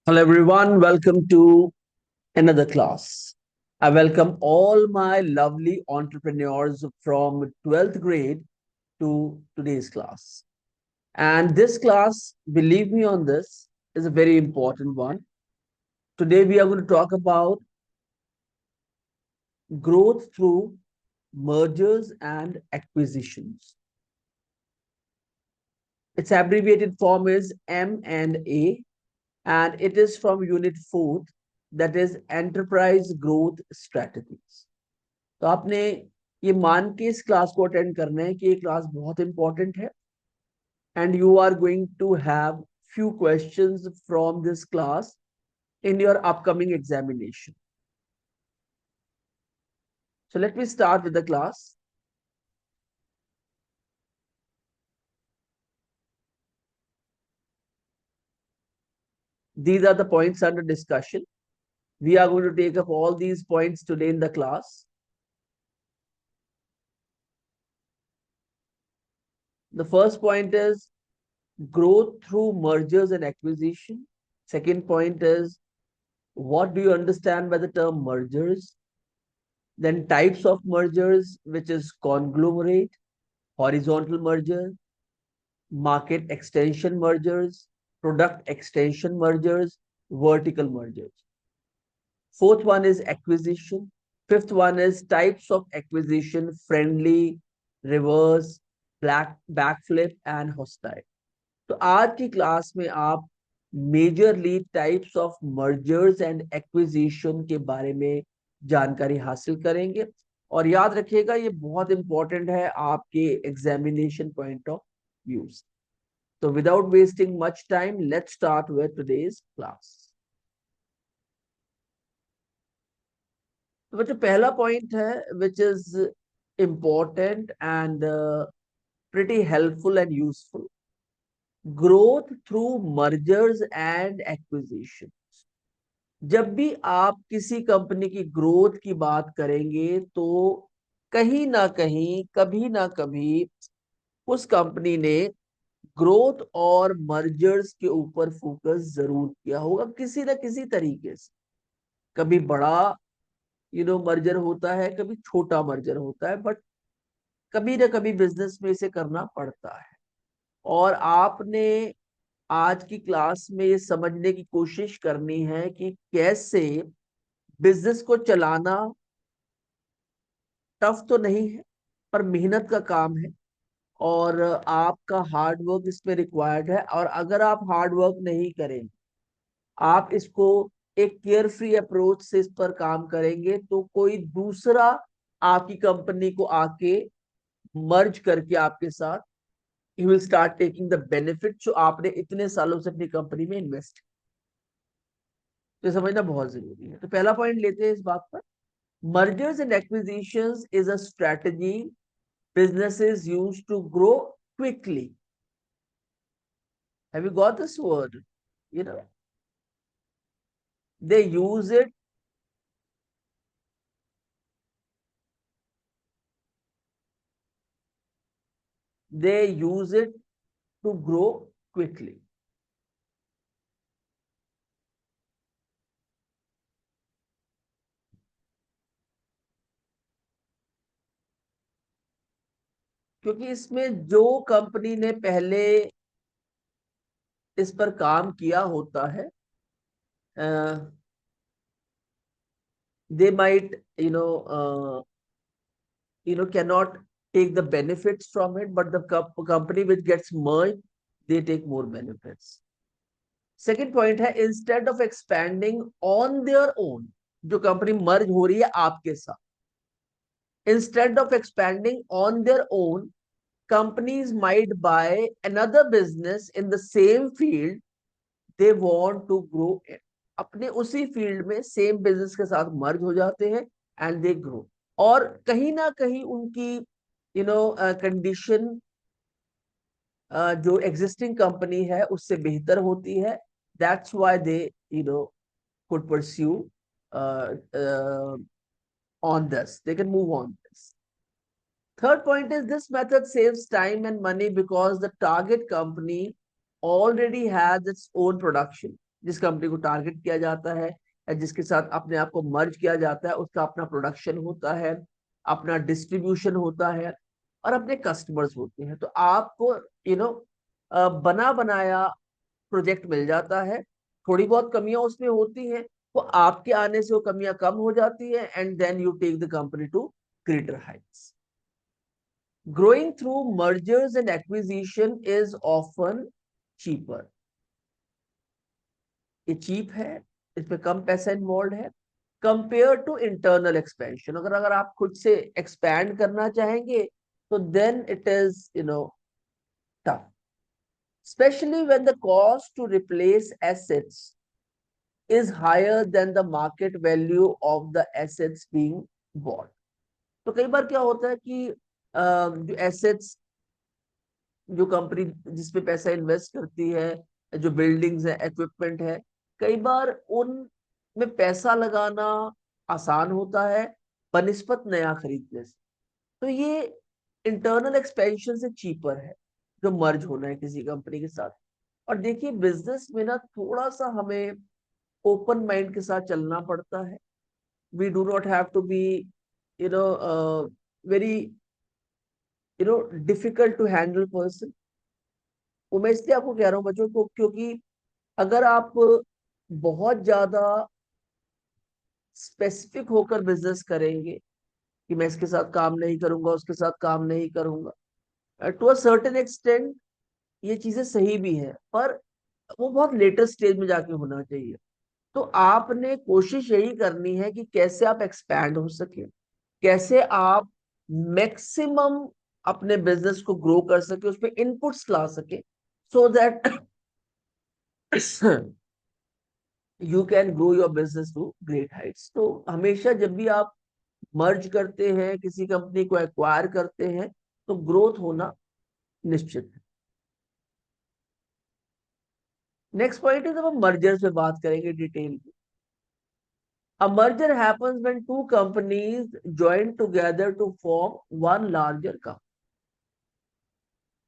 Hello, everyone. Welcome to another class. I welcome all my lovely entrepreneurs from 12th grade to today's class. And this class, believe me on this, is a very important one. Today, we are going to talk about growth through mergers and acquisitions. Its abbreviated form is M&A, and it is from Unit 4, that is Enterprise Growth Strategies. तो आपने ये मान के इस class को attend करना है कि ये क्लास बहुत इंपॉर्टेंट है and you are going to have few questions from this class in your upcoming examination. So let me start with the class. These are the points under discussion. We are going to take up all these points today in the class. The first point is growth through mergers and acquisition. Second point is what do you understand by the term mergers? Then types of mergers, which is conglomerate, horizontal merger, market extension mergers, product extension mergers, vertical mergers. Fourth one is acquisition. Fifth one is types of acquisition, friendly, reverse, backflip and hostile. तो आज की class में आप majorly types of mergers and acquisition के बारे में जानकारी हासिल करेंगे और याद रखिएगा ये बहुत इंपॉर्टेंट है आपके एग्जामिनेशन पॉइंट ऑफ व्यूज. तो without wasting much time let's start with today's class. तो जो पहला पॉइंट है which is important and pretty helpful and useful, growth through mergers and acquisition. जब भी आप किसी कंपनी की ग्रोथ की बात करेंगे तो कहीं ना कहीं कभी ना कभी उस कंपनी ने ग्रोथ और मर्जर्स के ऊपर फोकस जरूर किया होगा किसी ना किसी तरीके से. कभी बड़ा मर्जर होता है, कभी छोटा मर्जर होता है, बट कभी ना कभी बिजनेस में इसे करना पड़ता है. और आपने आज की क्लास में ये समझने की कोशिश करनी है कि कैसे बिजनेस को चलाना टफ तो नहीं है पर मेहनत का काम है और आपका हार्ड वर्क इसमें रिक्वायर्ड है. और अगर आप हार्ड वर्क नहीं करेंगे, आप इसको एक केयर फ्री अप्रोच से इस पर काम करेंगे तो कोई दूसरा आपकी कंपनी को आके मर्ज करके आपके साथ he will start taking the benefit जो आपने इतने सालों से अपनी कंपनी में इन्वेस्ट. तो समझना बहुत जरूरी है. तो पहला पॉइंट लेते हैं इस बात पर. Mergers and acquisitions is a strategy businesses use to grow quickly. Have you got this word? You know, they use it to grow quickly. क्योंकि इसमें जो कंपनी ने पहले इस पर काम किया होता है, they might cannot take the benefits from it, but the company which gets merged, they take more benefits. Second point है instead of expanding on their own. जो कंपनी मर्ज हो रही है आपके साथ, instead of expanding on their own, companies might buy another business in the same field they want to grow in. अपने उसी field में सेम बिजनेस के साथ मर्ज हो जाते हैं एंड दे ग्रो. और कहीं ना कहीं उनकी कंडीशन जो एग्जिस्टिंग कंपनी है उससे बेहतर होती है. That's why they could pursue on this. They can move on this. Third point is this method saves time and money because the target company already has its own production. जिस company को target किया जाता है या जिसके साथ अपने आप को मर्ज किया जाता है, उसका अपना प्रोडक्शन होता है, अपना डिस्ट्रीब्यूशन होता है और अपने कस्टमर्स होते हैं। तो आपको यू नो बना बनाया प्रोजेक्ट मिल जाता है, थोड़ी बहुत कमियां उसमें होती हैं, तो आपके आने से वो कमियां कम हो जाती है and then you take the company to greater heights. Growing through mergers and acquisition is often cheaper. ये चीप है, इसमें कम पैसा इन्वॉल्व है कंपेयर टू इंटरनल एक्सपेंशन। अगर अगर आप खुद से एक्सपैंड करना चाहेंगे तो then it is tough, especially when the cost to replace assets is higher than the market value of the assets being bought। तो कई बार क्या होता है कि जो एसेट्स, जो कंपनी जिसपे पैसा इन्वेस्ट करती है, जो बिल्डिंग्स है, इक्विपमेंट है, कई बार उन में पैसा लगाना आसान होता है बनिस्पत नया खरीदने से। तो ये इंटरनल एक्सपेंशन से चीपर है जो मर्ज होना है किसी कंपनी के साथ। और देखिए बिजनेस में ना थोड़ा सा हमें ओपन माइंड के साथ चलना पड़ता है। We do not have to be you know very difficult to handle person. वो मैं इसलिए आपको कह रहा हूँ बच्चों को, क्योंकि अगर आप बहुत ज्यादा स्पेसिफिक होकर बिजनेस करेंगे कि मैं इसके साथ काम नहीं करूंगा, उसके साथ काम नहीं करूंगा, टू अ सर्टेन एक्सटेंट ये चीजें सही भी है, पर वो बहुत लेटर स्टेज में जाके होना चाहिए। तो आपने कोशिश यही करनी है कि कैसे आप एक्सपैंड हो सके, कैसे आप मैक्सिमम अपने बिजनेस को ग्रो कर सके, उसमें इनपुट्स ला सके, so that you can grow your business to great heights. तो हमेशा जब भी आप मर्ज करते हैं, किसी कंपनी को एक्वायर करते हैं, तो ग्रोथ होना निश्चित है। नेक्स्ट पॉइंट है, जब हम मर्जर पे बात करेंगे डिटेल में। A merger happens when two companies join together to form one larger company।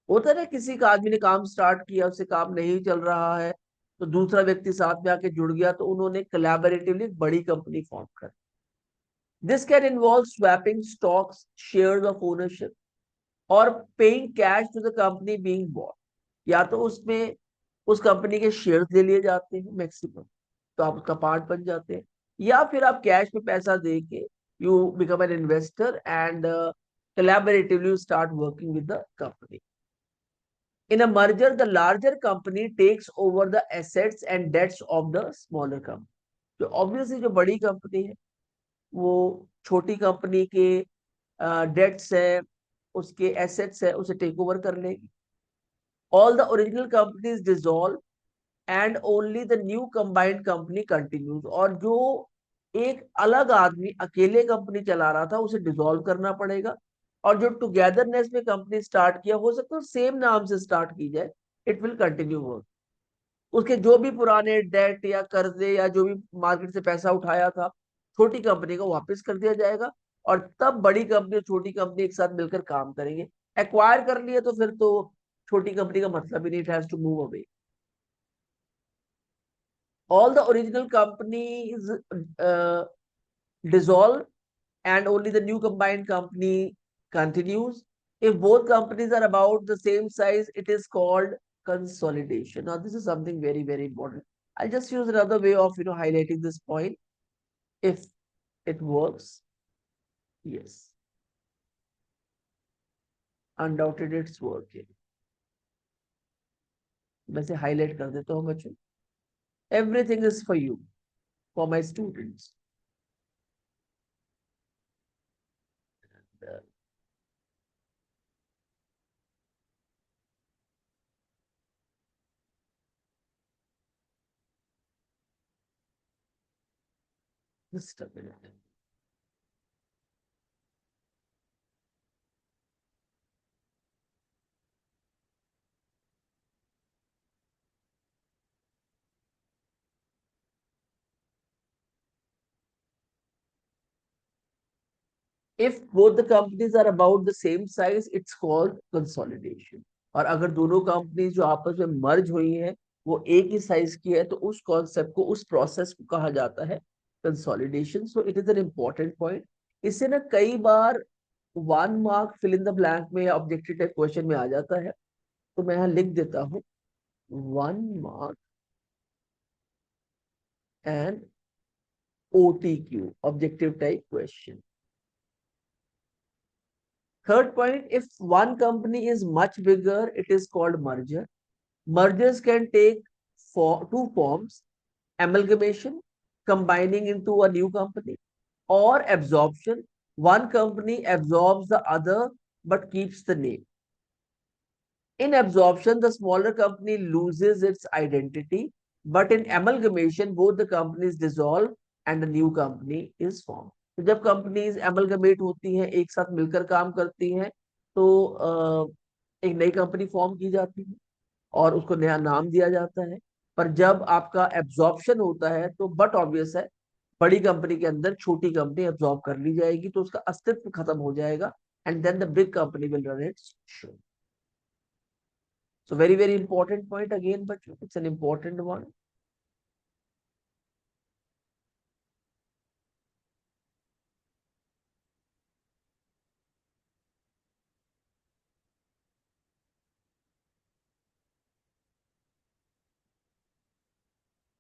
होता है ना, किसी का आदमी ने काम स्टार्ट किया, उससे काम नहीं चल रहा है, तो दूसरा व्यक्ति साथ में आके जुड़ गया, तो उन्होंने कोलैबोरेटिवली एक बड़ी कंपनी फॉर्म कर। This can involve swapping stocks, shares of ownership और paying cash to the company being bought. या तो उसमें उस कंपनी के शेयर्स ले लिए जाते हैं मैक्सिमम, तो आप उसका पार्ट बन जाते हैं, या फिर आप कैश में पैसा दे के you become an investor and collaboratively you start working with the company। In a merger, the larger company takes over the assets and debts of the smaller company। तो ऑब्वियसली जो बड़ी कंपनी है वो छोटी company के dates है, उसके assets है, उसे टेक ओवर कर लेगी। All the original companies dissolve and only the new combined company continues. और जो एक अलग आदमी अकेले कंपनी चला रहा था उसे डिसॉल्व करना पड़ेगा, और जो टुगेदरनेस में कंपनी स्टार्ट किया, हो सकता है सेम नाम से स्टार्ट की जाए, इट विल कंटिन्यू वर्क। उसके जो भी पुराने डेट या कर्जे या जो भी मार्केट से पैसा उठाया था, छोटी कंपनी को वापस कर दिया जाएगा, और तब बड़ी कंपनी और छोटी कंपनी एक साथ मिलकर काम करेंगे। एक्वायर कर लिए तो फिर तो छोटी कंपनी का मतलब ही नहीं, it has to move away. All the original companies dissolve and only the new combined company continues. If both companies are about the same size, it is called consolidation। Now this is something very very important। I'll just use another way of highlighting this point if it works। Yes, undoubted it's working। वैसे highlight कर देता हूँ बच्चों। Everything is for you, for my students। Just a minute। If both the companies are about the same size, it's called consolidation। और अगर दोनों companies जो आपस में मर्ज हुई हैं वो एक ही साइज की है, तो उस कॉन्सेप्ट को, उस प्रोसेस को कहा जाता है consolidation. So it is an important point. इससे ना कई बार 1 mark fill in the blank में या ऑब्जेक्टिव टाइप क्वेश्चन में आ जाता है. तो मैं यहाँ लिख देता हूँ 1 mark and OTQ, objective type question. Third point, if one company is much bigger, it is called merger. Mergers can take two forms: amalgamation, combining into a new company, or absorption. One company absorbs the other but keeps the name. In absorption, the smaller company loses its identity, but in amalgamation, both the companies dissolve and a new company is formed. तो जब companies amalgamate होती हैं, एक साथ मिलकर काम करती हैं, तो एक नई कंपनी फॉर्म की जाती है और उसको नया नाम दिया जाता है. पर जब आपका एब्जॉर्प्शन होता है तो बट ऑब्वियस है, बड़ी कंपनी के अंदर छोटी कंपनी एब्जॉर्ब कर ली जाएगी, तो उसका अस्तित्व खत्म हो जाएगा, and then the big company will run its show. So very, very important point again, but it's an important one.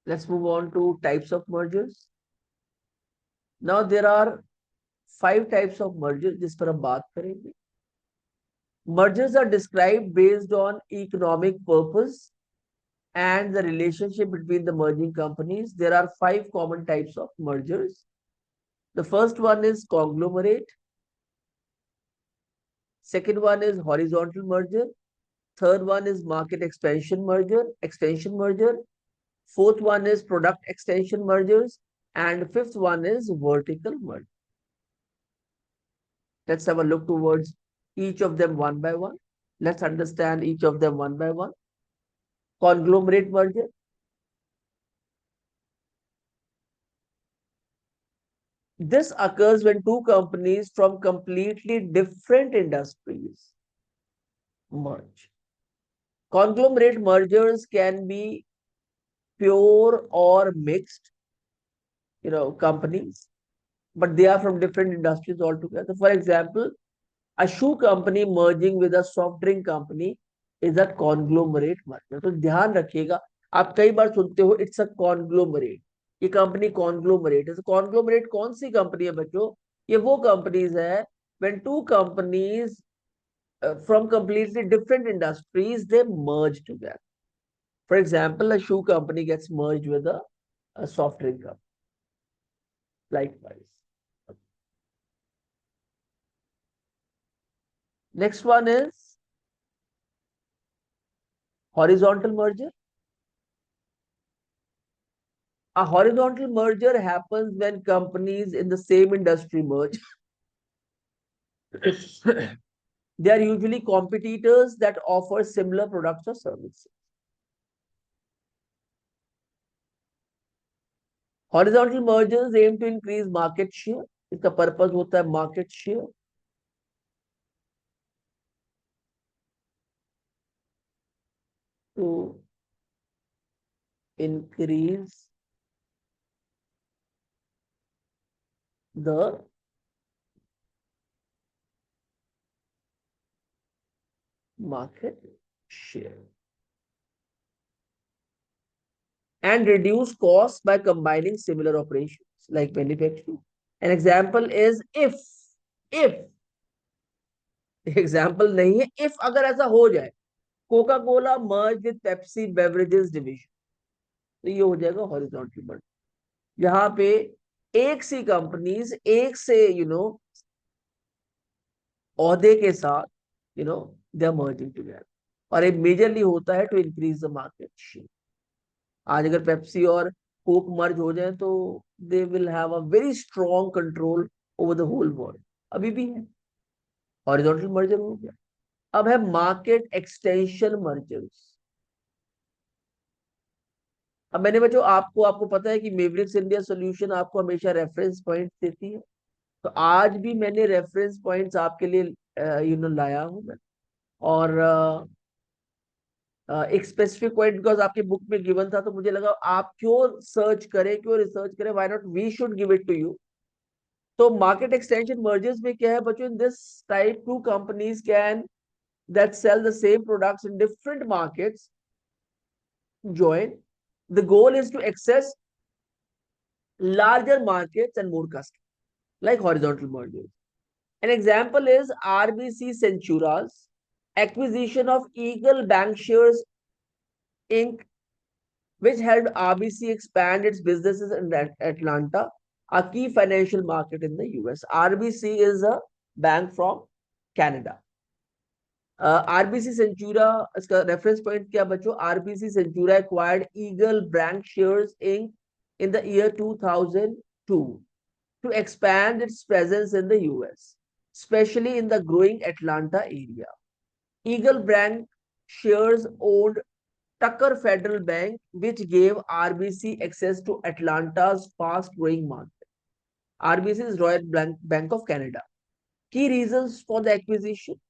Let's move on to types of mergers. Now there are 5 types of mergers जिस पर हम बात करेंगे. Mergers are described based on economic purpose and the relationship between the merging companies. There are 5 common types of mergers. The first one is conglomerate. Second one is horizontal merger. Third one is market extension merger. Fourth one is product extension mergers. And fifth one is vertical merger. Let's have a look towards each of them one by one. Let's understand each of them one by one. Conglomerate merger. This occurs when two companies from completely different industries merge. Conglomerate mergers can be pure or mixed, companies, but they are from different industries altogether. For example, a shoe company merging with a soft drink company is a conglomerate merger. तो ध्यान रखिएगा, आप कई बार सुनते हो it's a conglomerate, ये company conglomerate है. Conglomerate कौन सी कंपनी है बच्चों? ये वो कंपनीज है when two companies from completely different industries they merge together. For example, a shoe company gets merged with a soft drink company. Likewise. Next one is horizontal merger. A horizontal merger happens when companies in the same industry merge. They are usually competitors that offer similar products or services. Horizontal mergers aim to increase market share. इसका purpose होता है market share. To increase the market share and reduce costs by combining similar operations like manufacturing. An example is if example नहीं है, if अगर ऐसा हो जाए, Coca Cola merge with Pepsi beverages division, तो ये हो जाएगा हॉरिजॉन्टल मर्ज. यहाँ पे एक सी कंपनीज एक से औहदे के साथ दे आर मर्जिंग टुगेदर, और एक मेजरली होता है to increase the market share. आज अगर पेप्सी और कोक मर्ज हो जाए तो they will have a very strong control over the whole world. अभी भी है, हॉरिजॉन्टल मर्जर हो गया. अब है मार्केट एक्सटेंशन मर्जर्स. अब मैंने बच्चों आपको पता है कि मेवरिक्स इंडिया सॉल्यूशन आपको हमेशा रेफरेंस पॉइंट देती है, तो आज भी मैंने रेफरेंस पॉइंट्स आपके लिए लाया हूं मैं. और एक स्पेसिफिक पॉइंट बिकॉज आपकी बुक में गिवन था तो मुझे लगा आप क्यों सर्च करें, क्यों रिसर्च करें, why not we should give it to you. तो मार्केट एक्सटेंशन मर्जर्स में क्या है बच्चों, in this type two companies can that sell the same products in different markets join. The goal is to access larger markets and more customers, like horizontal mergers. An example is RBC Centura's acquisition of Eagle Bankshares Inc., which helped RBC expand its businesses in Atlanta, a key financial market in the US. RBC is a bank from Canada. RBC Centura, इसका reference point क्या बच्चों, RBC Centura acquired Eagle bank shares Inc in the year 2002 to expand its presence in the US, especially in the growing Atlanta area. Eagle Bank shares owned Tucker Federal Bank, which gave RBC access to Atlanta's fast-growing market. RBC is Royal Bank of Canada. Key reasons for the acquisition: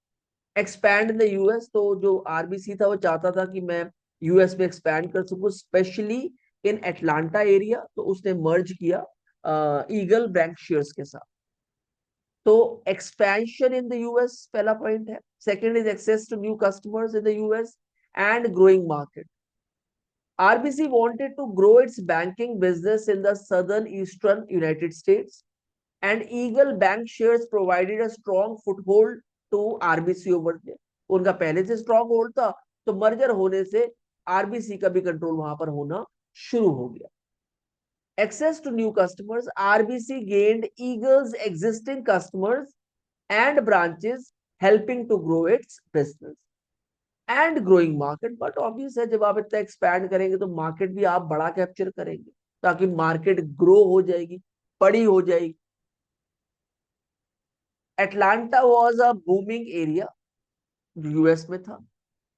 expand in the US, तो जो RBC था वो चाहता था कि मैं US में expand कर सकूं, स्पेशली इन एटलांटा एरिया, तो उसने मर्ज किया ईगल बैंक शेयर्स के साथ। तो एक्सपेंशन इन द यूएस पहला पॉइंट है। Second is access to new customers in the US and growing market. RBC wanted to grow its banking business in the southern eastern United States, and Eagle Bank shares provided a strong foothold to RBC over there. उनका पहले से strong hold था, तो merger होने से RBC का भी control वहां पर होना शुरू हो गया। Access to new customers, RBC gained Eagle's existing customers and branches, helping to grow its business and growing market. But obvious है, जब आप इतना एक्सपैंड करेंगे तो मार्केट भी आप बड़ा कैप्चर करेंगे, ताकि मार्केट ग्रो हो जाएगी, बड़ी हो जाएगी। Atlanta was a booming area, US में था,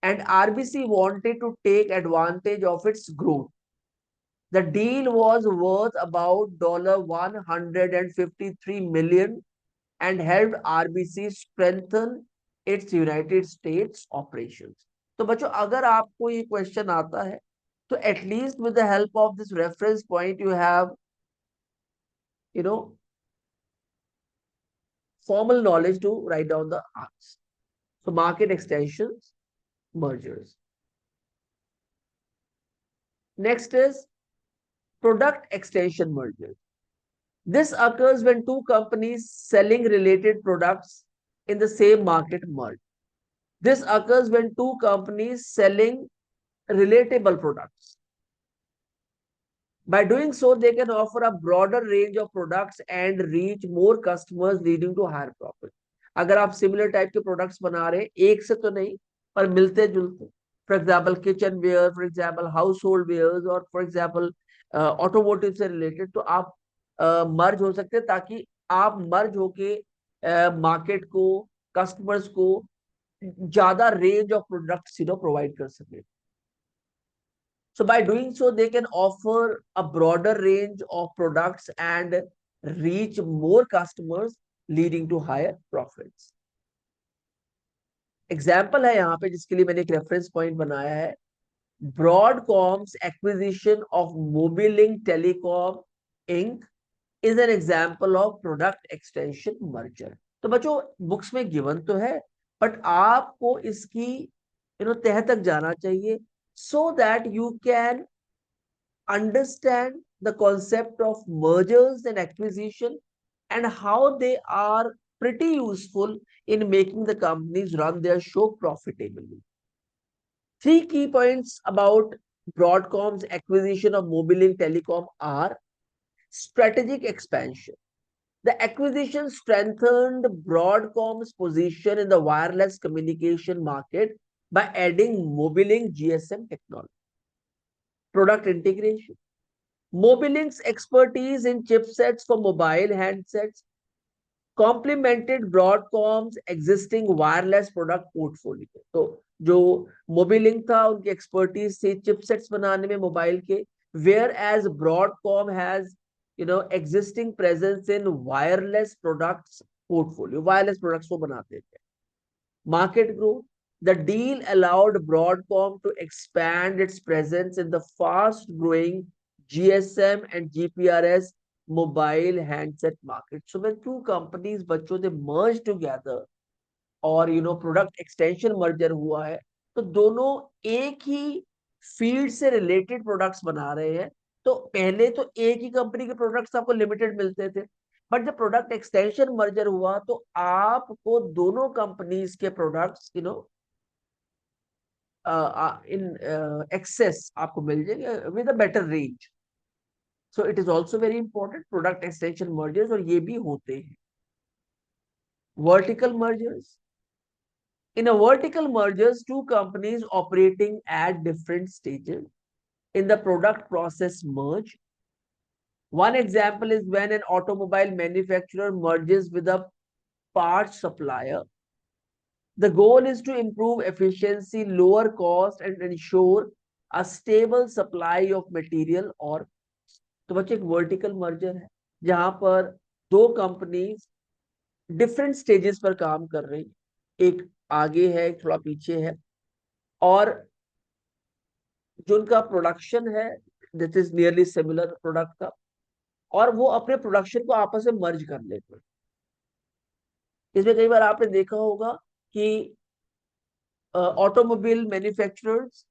and RBC wanted to take advantage of its growth. The deal was worth about $153 million and helped RBC strengthen its United States operations. तो बच्चों अगर आपको ये क्वेश्चन आता है तो at least with the help of this reference point you have, you know, formal knowledge to write down the answer. So market extensions, mergers. Next is product extension mergers. This occurs when two companies selling related products in the same market merge. This occurs when two companies selling relatable products. By doing so, they can offer a broader range of products and reach more customers, leading to higher profit. अगर आप similar type के products बना रहे हैं, एक से तो नहीं पर मिलते जुलते, for example kitchenware, for example household ware, और फॉर एग्जाम्पल ऑटोमोटिव से रिलेटेड, तो आप मर्ज हो सकते हैं, ताकि आप मर्ज होके मार्केट को, कस्टमर्स को ज्यादा रेंज ऑफ प्रोडक्ट्स प्रोवाइड कर सके। So by doing so, they can offer a broader range of products and reach more customers, leading to higher profits. Example है यहाँ पे जिसके लिए मैंने एक रेफरेंस पॉइंट बनाया है, Broadcom's acquisition of Mobilink Telecom Inc. is an example of product extension merger. तो बच्चों बुक्स में गिवन तो है, बट आपको इसकी तह तक जाना चाहिए, so that you can understand the concept of mergers and acquisition and how they are pretty useful in making the companies run their show profitably. Three key points about Broadcom's acquisition of Mobilink Telecom are: strategic expansion. The acquisition strengthened Broadcom's position in the wireless communication market by adding Mobilink GSM technology. Product integration. Mobilink's expertise in chipsets for mobile handsets complemented Broadcom's existing wireless product portfolio. तो जो Mobilink था उनकी expertise थी chipsets बनाने में mobile के, whereas Broadcom has existing presence in wireless products portfolio, wireless products को बनाते थे। Market growth. The deal allowed Broadcom to expand its presence in the fast-growing GSM and GPRS mobile handset market. So when two companies, बच्चों, they merge together, और product extension merger हुआ है, तो दोनों एक ही फील्ड से रिलेटेड प्रोडक्ट्स बना रहे हैं। तो पहले तो एक ही कंपनी के प्रोडक्ट्स आपको लिमिटेड मिलते थे, बट जब प्रोडक्ट एक्सटेंशन मर्जर हुआ तो आपको दोनों कंपनीज के प्रोडक्ट्स इन एक्सेस आपको मिल जाएंगे with a better range. So it is also very important product extension mergers, और ये भी होते हैं। Vertical mergers, in a vertical mergers, two companies operating at different stages in the product process merge. One example is when an automobile manufacturer merges with a parts supplier. The goal is to improve efficiency, lower cost, and ensure a stable supply of material or। तो बच्चे, एक vertical merger है जहां पर दो companies different stages पर काम कर रही, एक आगे है, एक थोड़ा पीछे है, और जो उनका प्रोडक्शन है this is nearly similar product का, और वो अपने प्रोडक्शन को आपस में मर्ज कर लेते हैं। इसमें कई बार आपने देखा होगा कि automobile manufacturers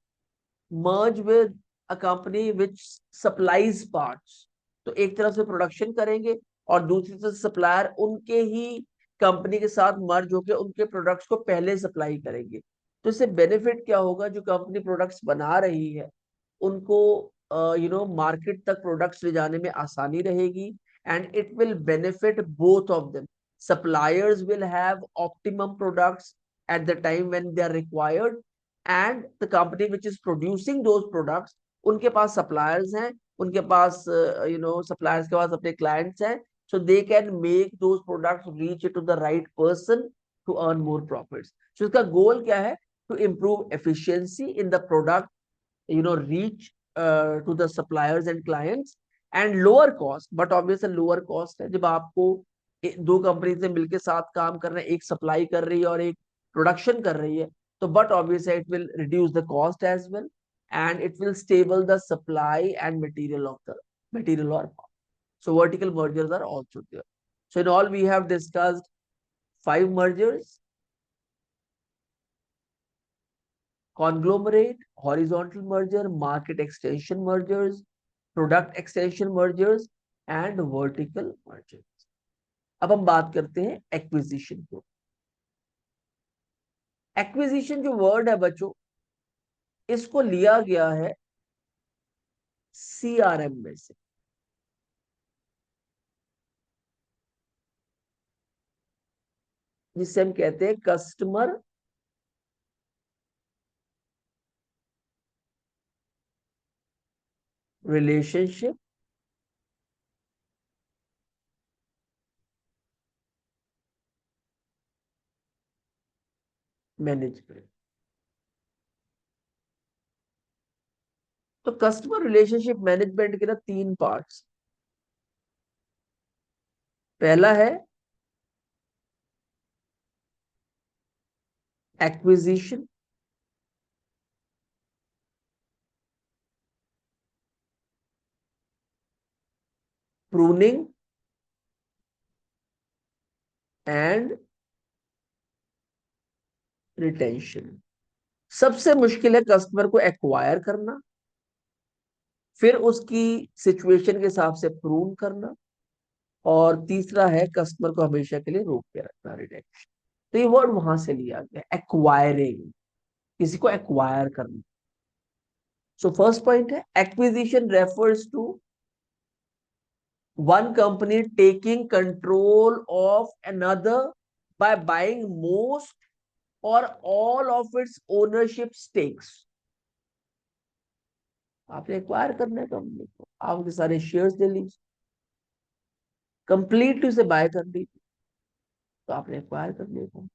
merge with a company which supplies parts। तो एक तरफ से प्रोडक्शन करेंगे और दूसरी तरफ सप्लायर उनके ही कंपनी के साथ मर्ज होकर उनके प्रोडक्ट्स को पहले सप्लाई करेंगे। तो इससे बेनिफिट क्या होगा, जो कंपनी प्रोडक्ट्स बना रही है उनको मार्केट तक प्रोडक्ट्स ले जाने में आसानी रहेगी, and it will benefit both of them. Suppliers will have optimum products at the time when they are required, and the company which is producing those products, उनके पास सप्लायर्स हैं, उनके पास सप्लायर्स के पास अपने क्लाइंट्स हैं, so they can make those products reach to the right person to earn more profits। so इसका गोल क्या है, to improve efficiency in the product, reach to the suppliers and clients, and lower cost। but obviously lower cost है जब आपको दो company से मिलकर साथ काम कर रहे हैं, एक सप्लाई कर रही है और एक प्रोडक्शन कर रही है, तो but obviously it will reduce the cost as well, and it will stable the supply and material of the material or part। so vertical mergers are also there। so in all we have discussed 5 mergers: conglomerate, horizontal merger, market extension mergers, product extension mergers, and vertical mergers। अब हम बात करते हैं acquisition को। Acquisition जो word है बच्चों, इसको लिया गया है सीआरएम में से। जिसे हम कहते हैं कस्टमर रिलेशनशिप मैनेजमेंट। तो कस्टमर रिलेशनशिप मैनेजमेंट के ना 3 पार्ट्स। पहला है एक्विजिशन, प्रूनिंग एंड रिटेंशन। सबसे मुश्किल है कस्टमर को एक्वायर करना, फिर उसकी सिचुएशन के हिसाब से प्रून करना, और तीसरा है कस्टमर को हमेशा के लिए रोक के रखना, रिटेंशन। तो ये वर्ड वहां से लिया गया, एक्वायरिंग, किसी को एक्वायर करना। सो फर्स्ट पॉइंट है acquisition refers to one company taking control of another by buying most or all of its ownership stakes। आपने एक्वायर करना है कंपनी को, आप उनके सारे शेयर्स ले लीजिए, कंप्लीटली उसे बाय कर लीजिए, तो आपने एक्वायर कर लिया।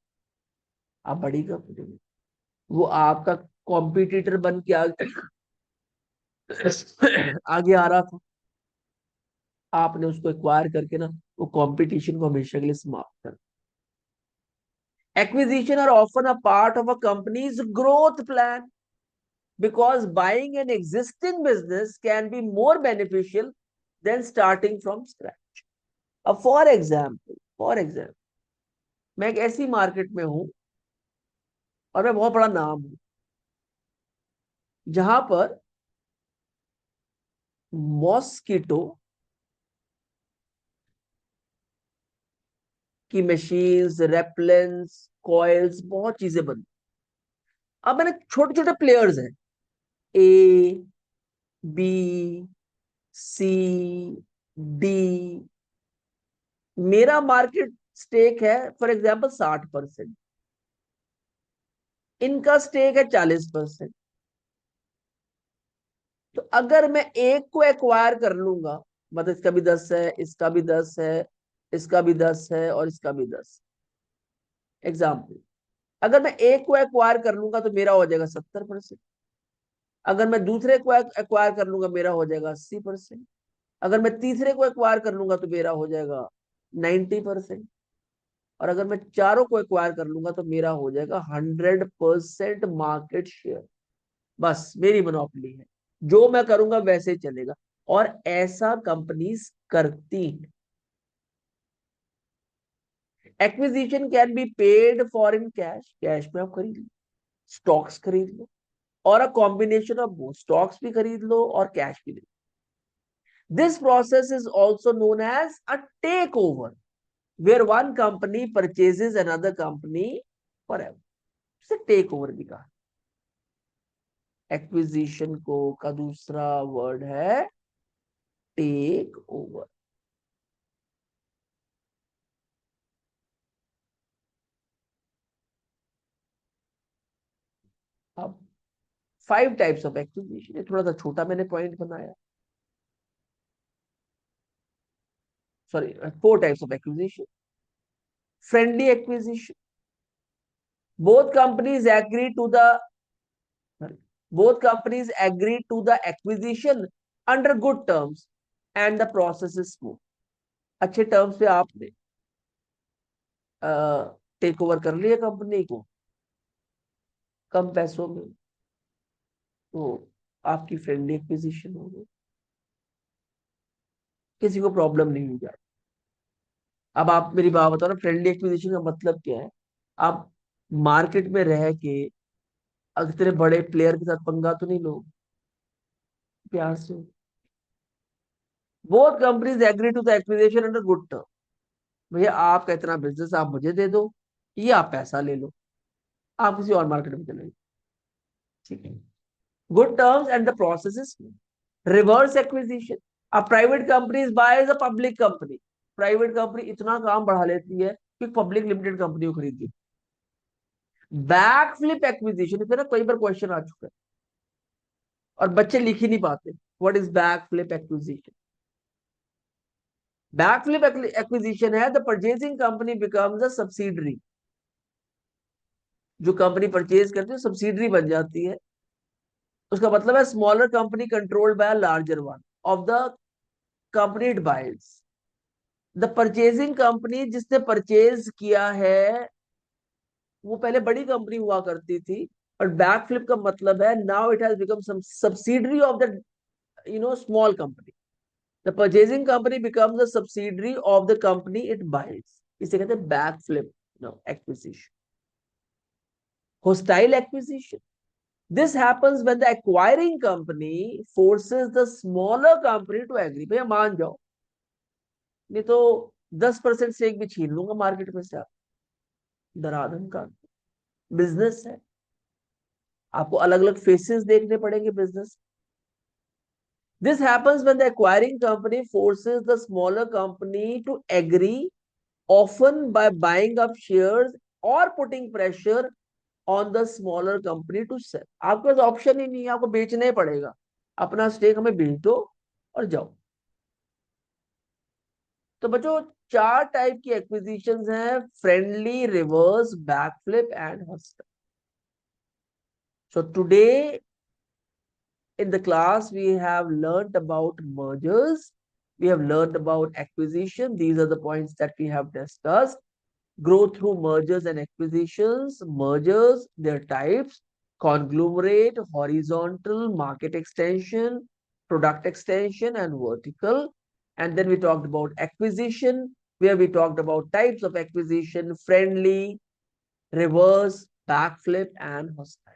आप बड़ी कंपनी में, वो आपका कॉम्पिटिटर बन के आगे आ रहा था, आपने उसको एक्वायर करके ना वो कंपटीशन को हमेशा के लिए समाप्त कर। Acquisition are often a part of a company's growth plan because buying an existing business can be more beneficial than starting from scratch. अब फॉर एग्जाम्पल मैं एक ऐसी मार्केट में हूं और मैं बहुत बड़ा नाम हूं जहां पर मॉस्किटो की मशीन्स, रेपलेंस, कॉइल्स, बहुत चीजें बनती। अब मैंने छोटे छोटे प्लेयर्स हैं, ए, बी, सी, डी। मेरा मार्केट स्टेक है फॉर एग्जाम्पल 60%, इनका स्टेक है 40%। तो अगर मैं एक को एक्वायर कर लूंगा, मतलब इसका भी 10 है, इसका भी 10 है, इसका भी 10 है और इसका भी 10। एग्जाम्पल, अगर मैं एक को एक्वायर कर लूंगा तो मेरा हो जाएगा 70%। अगर मैं दूसरे को एक्वायर कर लूंगा मेरा हो जाएगा 80%। अगर मैं तीसरे को एक्वायर कर लूंगा तो मेरा हो जाएगा 90%। और अगर मैं चारों को एक्वायर कर लूंगा तो मेरा हो जाएगा 100% मार्केट शेयर। बस मेरी मोनोपोली है, जो मैं करूंगा वैसे ही चलेगा। और ऐसा कंपनीज करती हैं। Acquisition can be paid for in cash, cash में आप खरीद लो, स्टॉक्स खरीद लो, और a combination of both, stocks भी खरीद लो और कैश भी ले लो। This process is also known as a take over, where one company purchases another company for ever. इसे टेक ओवर भी कहा। एक्विजिशन को का दूसरा वर्ड है टेक ओवर। अब 5 टाइप्स ऑफ एक्विजिशन, थोड़ा सा छोटा मैंने पॉइंट बनाया। Sorry, 4 types of acquisition. Friendly acquisition, both companies agree to the both companies agree to the acquisition under good terms and the process is smooth। अच्छे terms पे आपने take over कर लिया कंपनी को कम पैसों में, तो आपकी फ्रेंडली एक्विजिशन हो गई, किसी को प्रॉब्लम नहीं हो जाए। अब आप मेरी बात बताओ ना, फ्रेंडली एक्विजिशन का मतलब क्या है? आप मार्केट में रह के अगर तेरे बड़े प्लेयर के साथ पंगा तो नहीं लो, प्यार से। Both companies agree to the acquisition under good term. भैया आपका इतना बिजनेस आप मुझे दे दो, ये आप पैसा ले लो, आप किसी और मार्केट में चले जाओ, ठीक है। Good terms and the process is reverse acquisition. A private company by a public company. Private company इतना काम बढ़ा लेती है कि पब्लिक लिमिटेड कंपनी को खरीद ली। बैक फ्लिप एक्विजिशन, इस पर ना कई बार क्वेश्चन आ चुका है और बच्चे लिख ही नहीं पाते। What is back flip acquisition? Back flip acquisition है the purchasing company becomes a subsidiary. जो कंपनी परचेज करती है सब्सिडरी बन जाती है। उसका मतलब है smaller company controlled by larger one of the company it buys. द परचेजिंग कंपनी जिसने परचेज किया है वो पहले बड़ी कंपनी हुआ करती थी, और बैक फ्लिप का मतलब है now it has become some subsidiary of the small company. The purchasing company becomes the subsidiary of the company it buys. इसे कहते हैं back flip acquisition. Hostile acquisition, this happens when the acquiring company forces the smaller company to agree। भैया मान जाओ, नहीं तो 10% से एक भी छीन लूंगा मार्केट में से। आप दरादन का बिजनेस है, आपको अलग अलग फेसेस देखने पड़ेंगे business. This happens when the acquiring company forces the smaller company to agree, often by buying up shares और putting pressure on the smaller company to sell. आपके पास ऑप्शन ही नहीं है, आपको बेचना ही पड़ेगा। अपना स्टेक हमें बेच दो और जाओ। तो बच्चों 4 टाइप की एक्विजिशंस हैं, friendly, reverse, backflip and hostile. So today in the class we have learned about mergers, we have learned about acquisition, these are the points that we have discussed। Growth through mergers and acquisitions. Mergers, their types: conglomerate, horizontal, market extension, product extension, and vertical. And then we talked about acquisition, where we talked about types of acquisition: friendly, reverse, backflip, and hostile.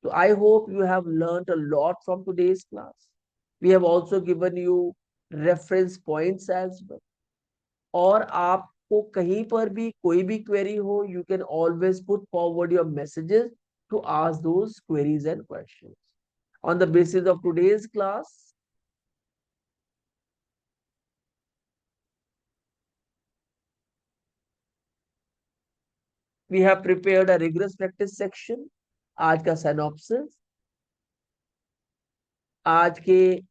So I hope you have learned a lot from today's class. We have also given you reference points as well. और आपको कहीं पर भी कोई भी query हो, you can always put forward your messages to ask those queries and questions. On the basis of today's class, we have prepared a rigorous practice section. आज का synopsis, आज के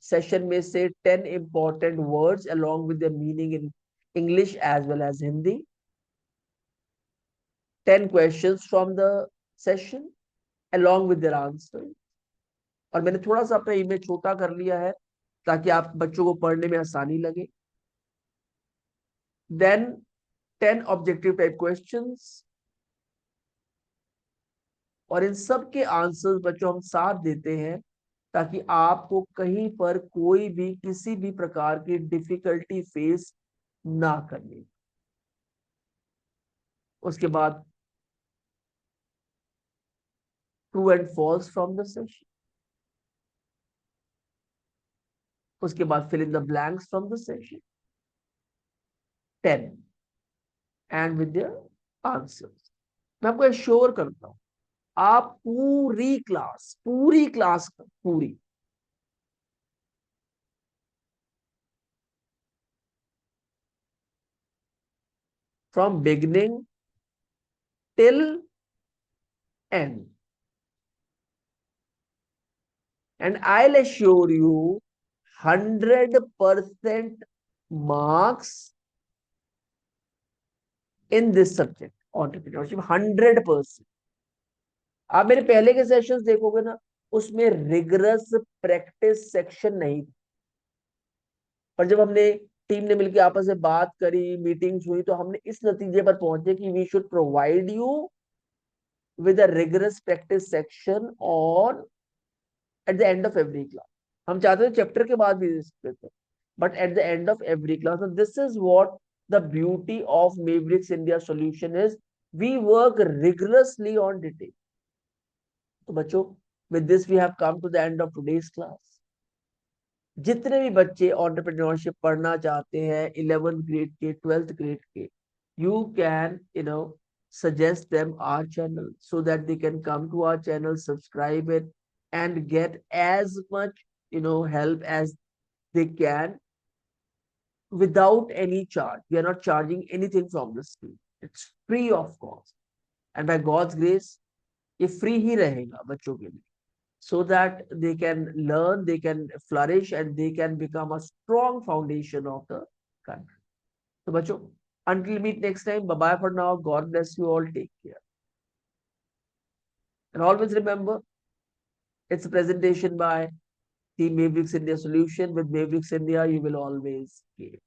सेशन में से 10 important words along with their meaning in English as well as Hindi. 10 questions from the session along with their answers. और मैंने थोड़ा सा अपना इमेज छोटा कर लिया है ताकि आप बच्चों को पढ़ने में आसानी लगे. Then 10 objective type questions. और इन सब के आंसर्स बच्चों हम साथ देते हैं ताकि आपको कहीं पर कोई भी किसी भी प्रकार की डिफिकल्टी फेस ना करनी. उसके बाद true and false from the session. उसके बाद fill in the blanks from the session 10 and with the answers. मैं आपको एश्योर करता हूं आप पूरी क्लास पूरी from beginning till end, and I'll assure you 100% marks in this subject, entrepreneurship. 100%. आप मेरे पहले के सेशंस देखोगे ना, उसमें रिगरस प्रैक्टिस सेक्शन नहीं था. पर जब हमने टीम ने मिलकर आपस में बात करी, मीटिंग्स हुई, तो हमने इस नतीजे पर पहुंचे कि we should provide you with a rigorous practice section और at the end of every class. हम चाहते थे चैप्टर के बाद भी देते, but at the end of every class. This is what the beauty of Mavericks India solution is. We work rigorously on detail. तो बच्चों, with this we have come to the end of today's class. जितने भी बच्चे entrepreneurship पढ़ना चाहते हैं 11th grade के, 12th grade के, you can suggest them our channel so that they can come to our channel, subscribe it, and get as much help as they can without any charge. We are not charging anything from the school. It's free of cost, and by God's grace ये free ही रहेगा बच्चों के लिए, so that they can learn, they can flourish, and they can become a strong foundation of the country. So बच्चों, until meet next time, bye bye for now. God bless you all. Take care. And always remember, it's a presentation by Team Mavericks India Solution. With Mavericks India, you will always gain.